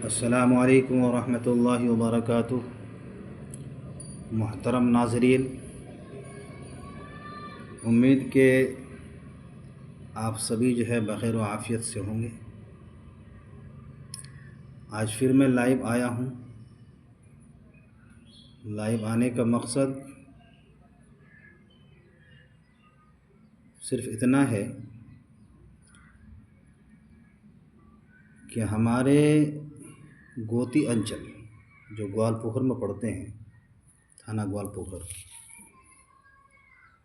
अस्सलामु अलैकुम वरहमतुल्लाहि वबरकातुह। मोहतरम नाज़रीन, उम्मीद के आप सभी जो है बख़ैर व आफ़ियत से होंगे। आज फिर मैं लाइव आया हूँ। लाइव आने का मकसद सिर्फ़ इतना है कि हमारे गोती अंचल जो ग्वालपोखर में पड़ते हैं, थाना ग्वालपोखर,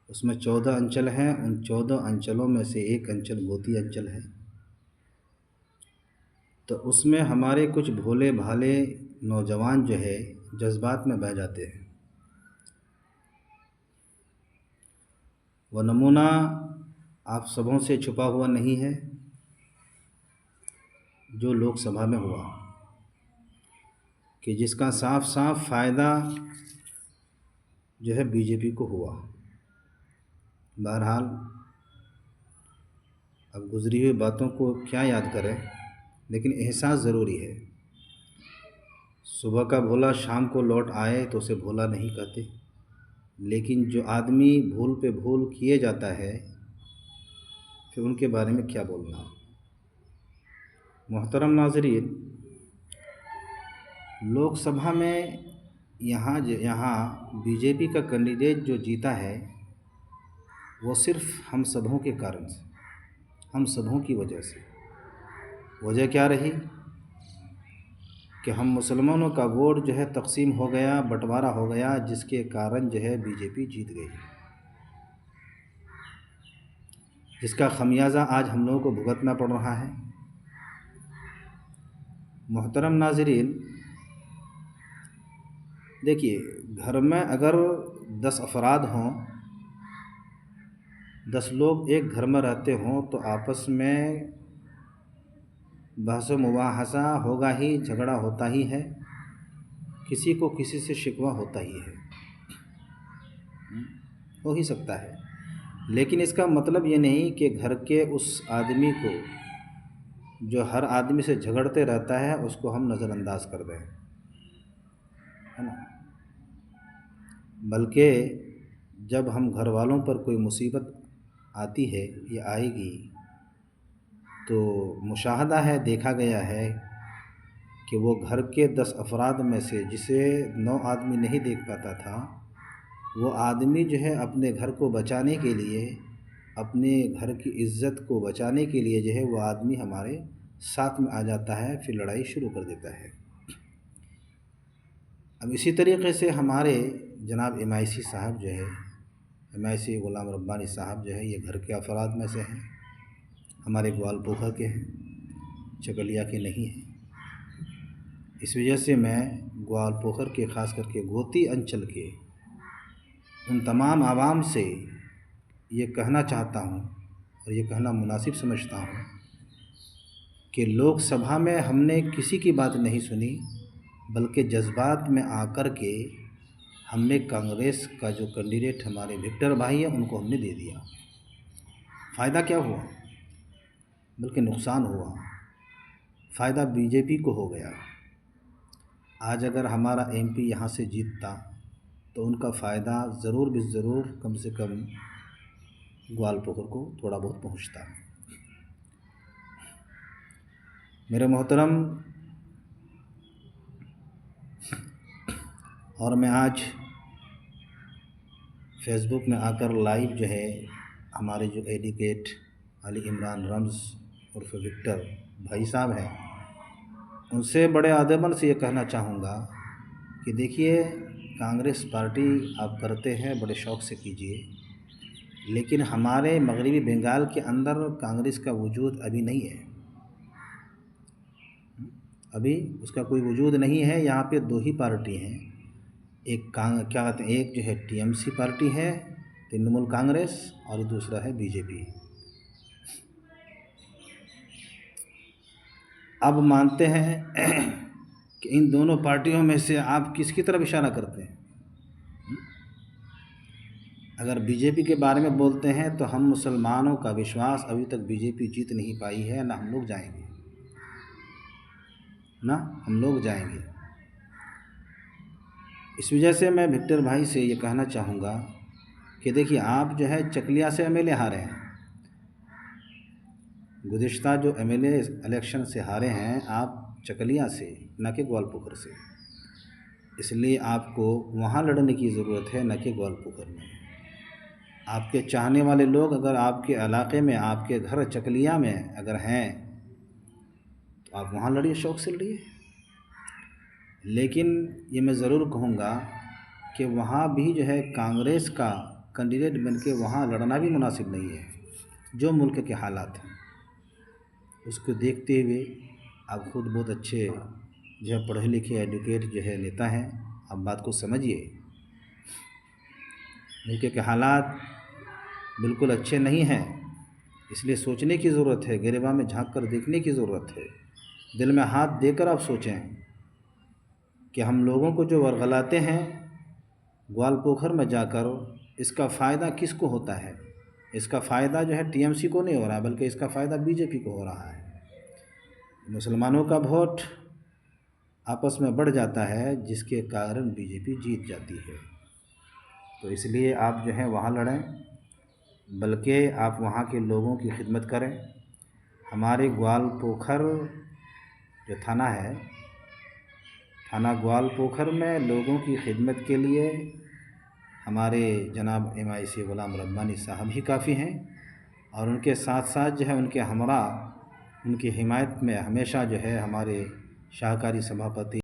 उसमें 14 अंचल हैं। उन 14 अंचलों में से एक अंचल गोती अंचल है। तो उसमें हमारे कुछ भोले भाले नौजवान जो है जज्बात में बह जाते हैं। वह नमूना आप सबों से छुपा हुआ नहीं है जो लोकसभा में हुआ, कि जिसका साफ साफ फ़ायदा जो है बीजेपी को हुआ। बहरहाल अब गुज़री हुई बातों को क्या याद करें, लेकिन एहसास ज़रूरी है। सुबह का भोला शाम को लौट आए तो उसे भोला नहीं कहते, लेकिन जो आदमी भूल पे भूल किए जाता है फिर उनके बारे में क्या बोलना। मोहतरम नाज़रीन, लोकसभा में यहाँ बीजेपी का कैंडिडेट जो जीता है वो सिर्फ़ हम सबों के कारण से, हम सबों की वजह से। वजह क्या रही कि हम मुसलमानों का वोट जो है तकसीम हो गया, बंटवारा हो गया, जिसके कारण जो है बीजेपी जीत गई, जिसका खमियाज़ा आज हम लोगों को भुगतना पड़ रहा है। मोहतरम नाज़रीन, देखिए, घर में अगर 10 अफराद हों, 10 लोग एक घर में रहते हों तो आपस में बहस मुबाहसा होगा ही, झगड़ा होता ही है, किसी को किसी से शिकवा होता ही है, हो ही सकता है। लेकिन इसका मतलब ये नहीं कि घर के उस आदमी को जो हर आदमी से झगड़ते रहता है उसको हम नज़रअंदाज कर दें, है ना। बल्कि जब हम घर वालों पर कोई मुसीबत आती है या आएगी तो मुशाहदा है, देखा गया है कि वो घर के 10 अफराद में से जिसे 9 आदमी नहीं देख पाता था, वो आदमी जो है अपने घर को बचाने के लिए, अपने घर की इज़्ज़त को बचाने के लिए जो है वो आदमी हमारे साथ में आ जाता है, फिर लड़ाई शुरू कर देता है। अब इसी तरीक़े से हमारे जनाब MIC साहब जो है, MIC ग़ुलाम रब्बानी साहब जो है, ये घर के अफराद में से हैं, हमारे ग्वालपोखर के हैं, चकलिया के नहीं हैं। इस वजह से मैं ग्वालपोखर के ख़ास करके गोती अंचल के उन तमाम आवाम से ये कहना चाहता हूँ और ये कहना मुनासिब समझता हूँ कि लोकसभा में हमने किसी की बात नहीं सुनी, बल्कि जज्बात में आकर के हमने कांग्रेस का जो कैंडिडेट हमारे विक्टर भाई हैं उनको हमने दे दिया। फ़ायदा क्या हुआ? बल्कि नुकसान हुआ। फ़ायदा बीजेपी को हो गया। आज अगर हमारा MP यहाँ से जीतता तो उनका फ़ायदा ज़रूर ज़रूर कम से कम ग्वालपोखर को थोड़ा बहुत पहुँचता। मेरे मोहतरम, और मैं आज फेसबुक में आकर लाइव जो है हमारे जो एडवोकेट अली इमरान रम्ज़ उर्फ़ विक्टर भाई साहब हैं, उनसे बड़े अदबन से ये कहना चाहूँगा कि देखिए, कांग्रेस पार्टी आप करते हैं बड़े शौक़ से कीजिए, लेकिन हमारे मगरबी बंगाल के अंदर कांग्रेस का वजूद अभी नहीं है। अभी उसका कोई वजूद नहीं है। यहाँ पे 2 ही पार्टी हैं, एक क्या कहते हैं, एक जो है TMC पार्टी है, तृणमूल कांग्रेस, और दूसरा है बीजेपी। अब मानते हैं कि इन दोनों पार्टियों में से आप किसकी तरफ इशारा करते हैं? अगर बीजेपी के बारे में बोलते हैं तो हम मुसलमानों का विश्वास, अभी तक बीजेपी जीत नहीं पाई है, ना हम लोग जाएंगे। ना, हम लोग जाएंगे। इस वजह से मैं विक्टर भाई से ये कहना चाहूँगा कि देखिए, आप जो है चकलिया से एमएलए हारे हैं, गुज़िश्ता जो एमएलए इलेक्शन से हारे हैं आप चकलिया से, न कि ग्वालपुखर से। इसलिए आपको वहाँ लड़ने की ज़रूरत है, न कि ग्वालपुखर में। आपके चाहने वाले लोग अगर आपके इलाके में, आपके घर चकलिया में अगर हैं, तो आप वहाँ लड़िए, शौक़ से लड़िए। लेकिन ये मैं ज़रूर कहूँगा कि वहाँ भी जो है कांग्रेस का कैंडिडेट बन के वहाँ लड़ना भी मुनासिब नहीं है। जो मुल्क के हालात हैं उसको देखते हुए आप खुद बहुत अच्छे जो है पढ़े लिखे एडुकेट जो है नेता हैं, आप बात को समझिए। मुल्क के हालात बिल्कुल अच्छे नहीं हैं, इसलिए सोचने की ज़रूरत है, गिरेबान में झांक कर देखने की ज़रूरत है। दिल में हाथ देकर आप सोचें कि हम लोगों को जो वर्गलाते हैं ग्वालपोखर में जाकर, इसका फ़ायदा किसको होता है? इसका फ़ायदा जो है टीएमसी को नहीं हो रहा, बल्कि इसका फ़ायदा बीजेपी को हो रहा है। मुसलमानों का वोट आपस में बढ़ जाता है, जिसके कारण बीजेपी जीत जाती है। तो इसलिए आप जो है वहाँ लड़ें, बल्कि आप वहाँ के लोगों की खिदमत करें। हमारे ग्वालपोखर जो थाना है, थाना ग्वालपोखर में लोगों की खिदमत के लिए हमारे जनाब MIC ग़ुलाम रब्बानी साहब ही काफ़ी हैं, और उनके साथ साथ जो है उनके हमरा, उनकी हिमायत में हमेशा जो है हमारे शाहकारी सभापति